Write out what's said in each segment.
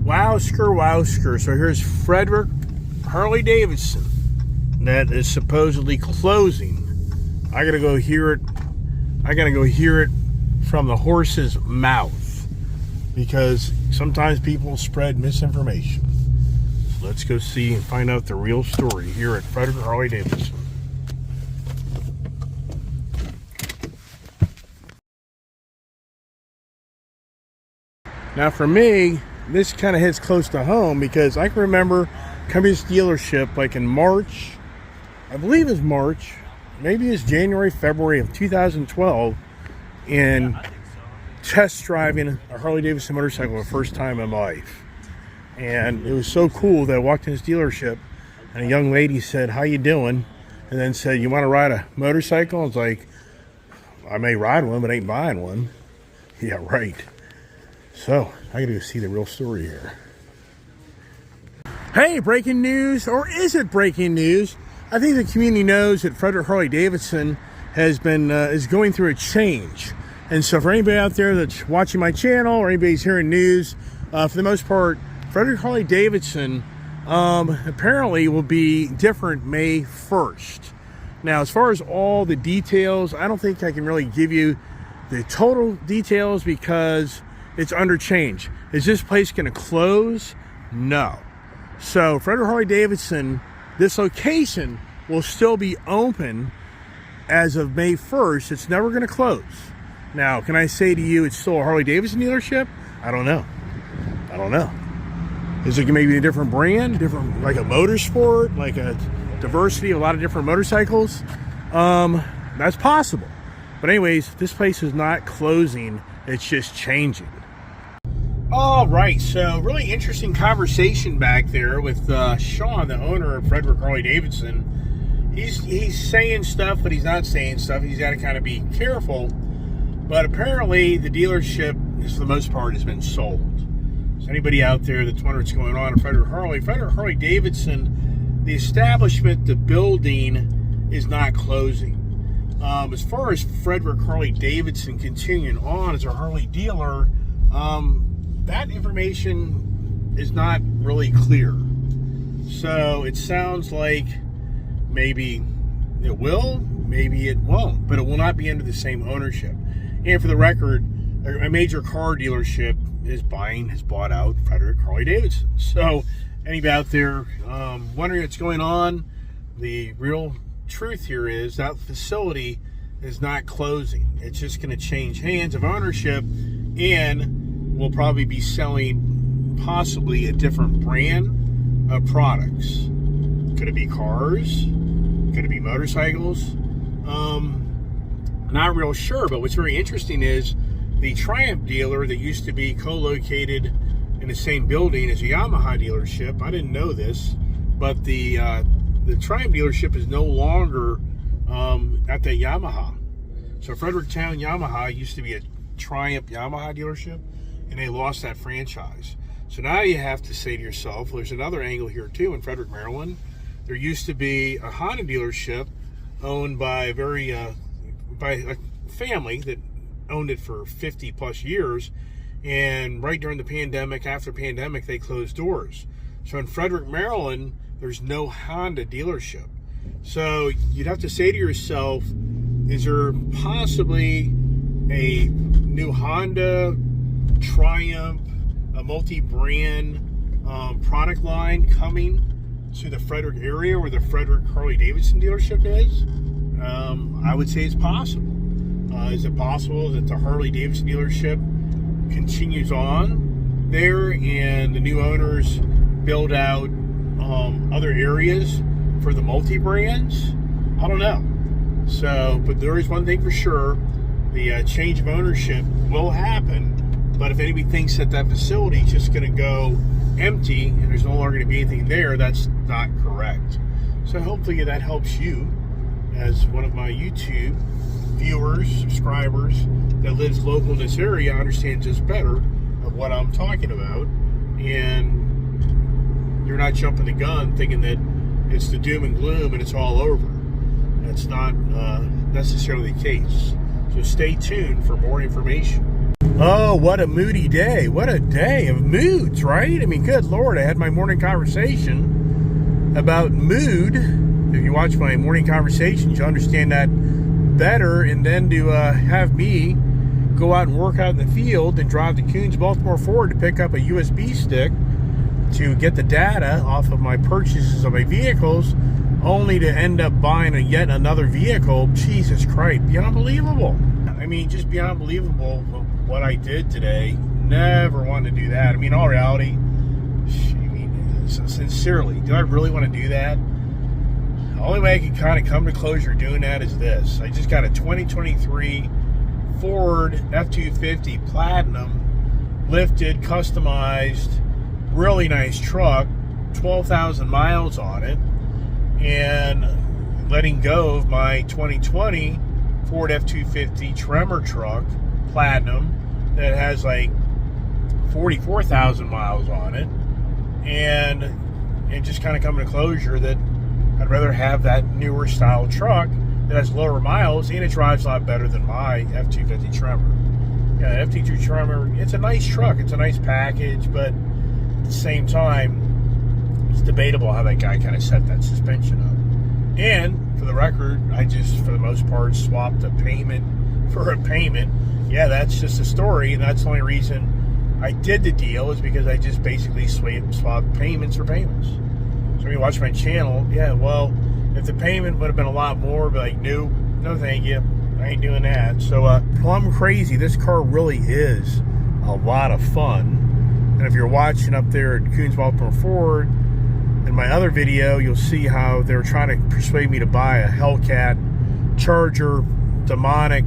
Wowsker. So here's Frederick Harley Davidson that is supposedly closing. I gotta go hear it from the horse's mouth, because sometimes people spread misinformation. So let's go see and find out the real story here at Frederick Harley Davidson. Now for me, this kind of hits close to home, because I can remember coming to this dealership like in March, I believe it's March, maybe it's January, February of 2012, and test driving a Harley Davidson motorcycle for the first time in my life. And it was so cool that I walked in this dealership and a young lady said, "How you doing?" And then said, "You want to ride a motorcycle?" I was like, "I may ride one, but I ain't buying one." Yeah, right. So I gotta go see the real story here. Hey, breaking news, or is it breaking news? I think the community knows that Frederick Harley Davidson has been is going through a change. And so for anybody out there that's watching my channel, or anybody's hearing news, for the most part, Frederick Harley Davidson apparently will be different May 1st. Now, as far as all the details, I don't think I can really give you the total details because it's under change. Is this place going to close? No. So Frederick Harley Davidson, this location will still be open as of May 1st. It's never going to close. Now, can I say to you it's still a Harley Davidson dealership? I don't know. Is it maybe a different brand, different, like a motorsport, like a diversity of a lot of different motorcycles? That's possible. But anyways, this place is not closing. It's just changing. All right, so really interesting conversation back there with Sean, the owner of Frederick Harley Davidson. He's saying stuff, but he's not saying stuff. He's got to kind of be careful. But apparently, the dealership, for the most part, has been sold. So anybody out there that's wondering what's going on at Frederick Harley Davidson, the establishment, the building is not closing. As far as Frederick Harley Davidson continuing on as a Harley dealer, that information is not really clear. So it sounds like maybe it will, maybe it won't, but it will not be under the same ownership. And for the record, a major car dealership has bought out Frederick Harley Davidson. So anybody out there wondering what's going on, the real truth here is that facility is not closing. It's just going to change hands of ownership, and we'll probably be selling possibly a different brand of products. Could it be cars? Could it be motorcycles? Not real sure, but what's very interesting is the Triumph dealer that used to be co-located in the same building as a Yamaha dealership, I didn't know this, but the Triumph dealership is no longer at the Yamaha. So Fredericktown Yamaha used to be a Triumph Yamaha dealership, and they lost that franchise. So now you have to say to yourself, well, there's another angle here too. In Frederick, Maryland, there used to be a Honda dealership owned by a family that owned it for 50 plus years, and right during the pandemic, after the pandemic, they closed doors. So in Frederick, Maryland, there's no Honda dealership. So you'd have to say to yourself, is there possibly a new Honda, Triumph, a multi-brand product line coming to the Frederick area where the Frederick Harley Davidson dealership is? I would say it's possible. Is it possible that the Harley Davidson dealership continues on there and the new owners build out other areas for the multi-brands? I don't know. So, but there is one thing for sure, the change of ownership will happen. But if anybody thinks that that facility is just going to go empty and there's no longer going to be anything there, that's not correct. So hopefully that helps you as one of my YouTube viewers, subscribers that lives local in this area, understands just better of what I'm talking about, and you're not jumping the gun thinking that it's the doom and gloom and it's all over. That's not necessarily the case. So stay tuned for more information. Oh, what a moody day. What a day of moods, right? I mean, good Lord, I had my morning conversation about mood. If you watch my morning conversations, you'll understand that better. And then to have me go out and work out in the field and drive to Coons Baltimore Ford to pick up a USB stick to get the data off of my purchases of my vehicles, only to end up buying yet another vehicle. Jesus Christ, beyond unbelievable. I mean, just beyond unbelievable what I did today. Never wanted to do that. I mean, in all reality, sincerely, do I really want to do that? The only way I can kind of come to closure doing that is this. I just got a 2023 Ford F-250 Platinum, lifted, customized, really nice truck, 12,000 miles on it, and letting go of my 2020 Ford F-250 Tremor truck, Platinum, that has like 44,000 miles on it, and just kind of coming to closure that I'd rather have that newer style truck that has lower miles and it drives a lot better than my F-250 Tremor. Yeah, the F-250 Tremor, it's a nice truck, it's a nice package, but at the same time, it's debatable how that guy kind of set that suspension up. And for the record, I just, for the most part, swapped a payment for a payment. Yeah, that's just a story, and that's the only reason I did the deal is because I just basically swapped payments for payments. So when you watch my channel, yeah, well, if the payment would have been a lot more, but like, no thank you, I ain't doing that. So plumb crazy. This car really is a lot of fun. And if you're watching up there at Coons Baltimore Ford, in my other video, you'll see how they were trying to persuade me to buy a Hellcat Charger, demonic,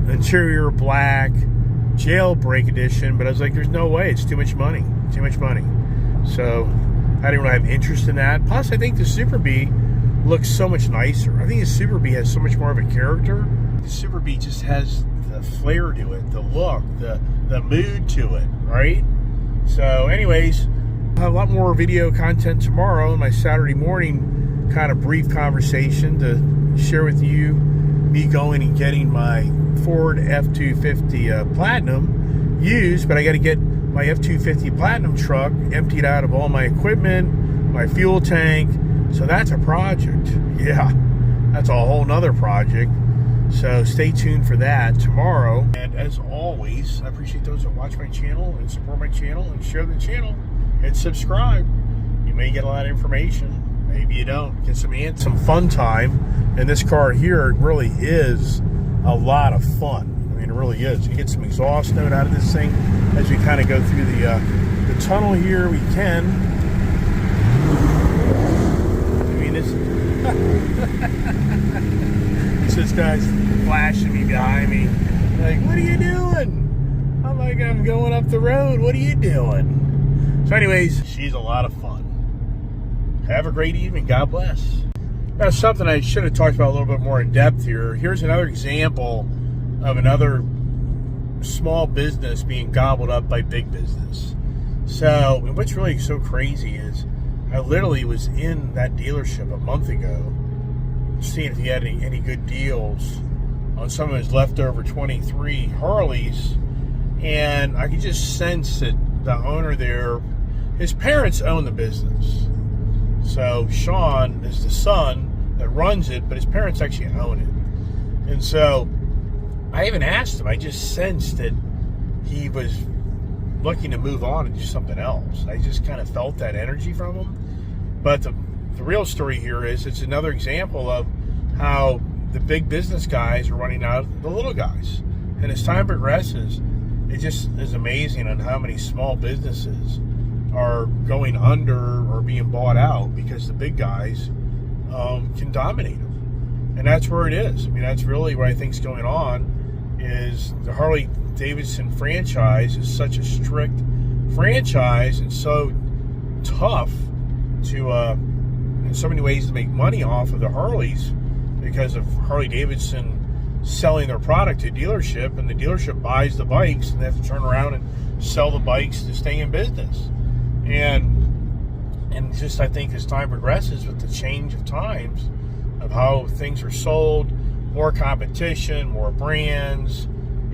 interior black, jailbreak edition. But I was like, there's no way. It's too much money. Too much money. So I didn't really have interest in that. Plus, I think the Super Bee looks so much nicer. I think the Super Bee has so much more of a character. The Super Bee just has the flair to it, the look, the mood to it, right? So anyways, I'll have a lot more video content tomorrow in my Saturday morning kind of brief conversation to share with you me going and getting my Ford F-250 Platinum used, but I got to get my F-250 Platinum truck emptied out of all my equipment, my fuel tank. So that's a project. Yeah, that's a whole nother project. So stay tuned for that tomorrow. And as always, I appreciate those that watch my channel and support my channel and share the channel and subscribe. You may get a lot of information. Maybe you don't. Get some fun time. And this car here really is a lot of fun. I mean, it really is. You get some exhaust note out of this thing as we kind of go through the tunnel here. We can. I mean, this guy's flashing me behind me. Like, what are you doing? I'm like, I'm going up the road. What are you doing? So anyways, she's a lot of fun. Have a great evening. God bless. Now, something I should have talked about a little bit more in depth here. Here's another example of another small business being gobbled up by big business. So what's really so crazy is I literally was in that dealership a month ago seeing if he had any good deals on some of his leftover 23 Harleys, and I could just sense that the owner there, his parents own the business. So Sean is the son that runs it, but his parents actually own it. And so I even asked him, I just sensed that he was looking to move on and do something else. I just kind of felt that energy from him. But the real story here is it's another example of how the big business guys are running out of the little guys. And as time progresses, it just is amazing on how many small businesses are going under or being bought out because the big guys can dominate them. And that's where it is. I mean, that's really what I think is going on, is the Harley Davidson franchise is such a strict franchise and so tough to in so many ways to make money off of the Harleys because of Harley Davidson selling their product to a dealership, and the dealership buys the bikes and they have to turn around and sell the bikes to stay in business. And just I think as time progresses with the change of times of how things are sold, more competition, more brands,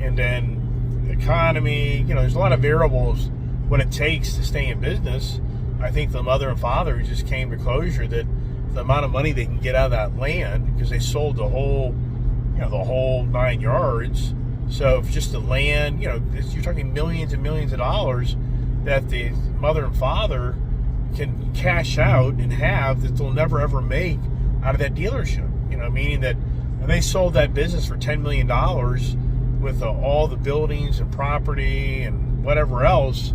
and then the economy. You know, there's a lot of variables what it takes to stay in business. I think the mother and father just came to closure that the amount of money they can get out of that land, because they sold the whole 9 yards. So if just the land, you're talking millions and millions of dollars that the mother and father can cash out and have that they'll never ever make out of that dealership. Meaning that they sold that business for $10 million with all the buildings and property and whatever else,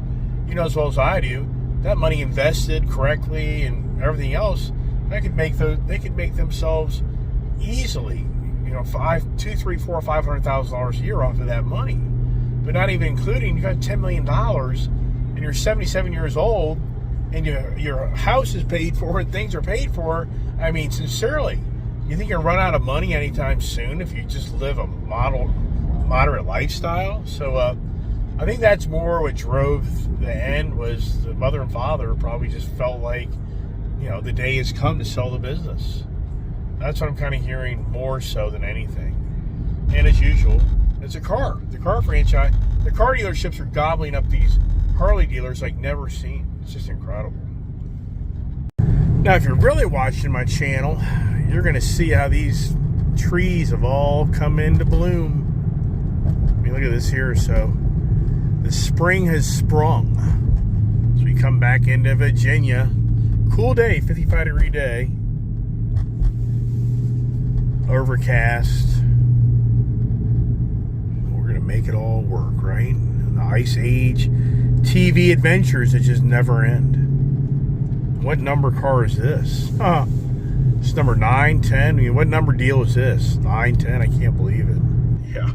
as well as I do, that money invested correctly and everything else, they could make themselves easily, $200,000, $300,000, $400,000, $500,000 a year off of that money. But not even including, you got $10 million and you're 77 years old and your house is paid for and things are paid for. I mean, sincerely, you think you're gonna run out of money anytime soon if you just live a moderate lifestyle? So I think that's more what drove the end, was the mother and father probably just felt like, the day has come to sell the business. That's what I'm kind of hearing more so than anything. And as usual, it's the car franchise. The car dealerships are gobbling up these Harley dealers like never seen. It's just incredible. Now, if you're really watching my channel, you're going to see how these trees have all come into bloom. I mean, look at this here. So the spring has sprung. So we come back into Virginia. Cool day, 55-degree day. Overcast. We're going to make it all work, right? The Ice Age TV adventures that just never end. What number car is this? It's number 9, 10. I mean, what number deal is this? 9, 10? I can't believe it. Yeah.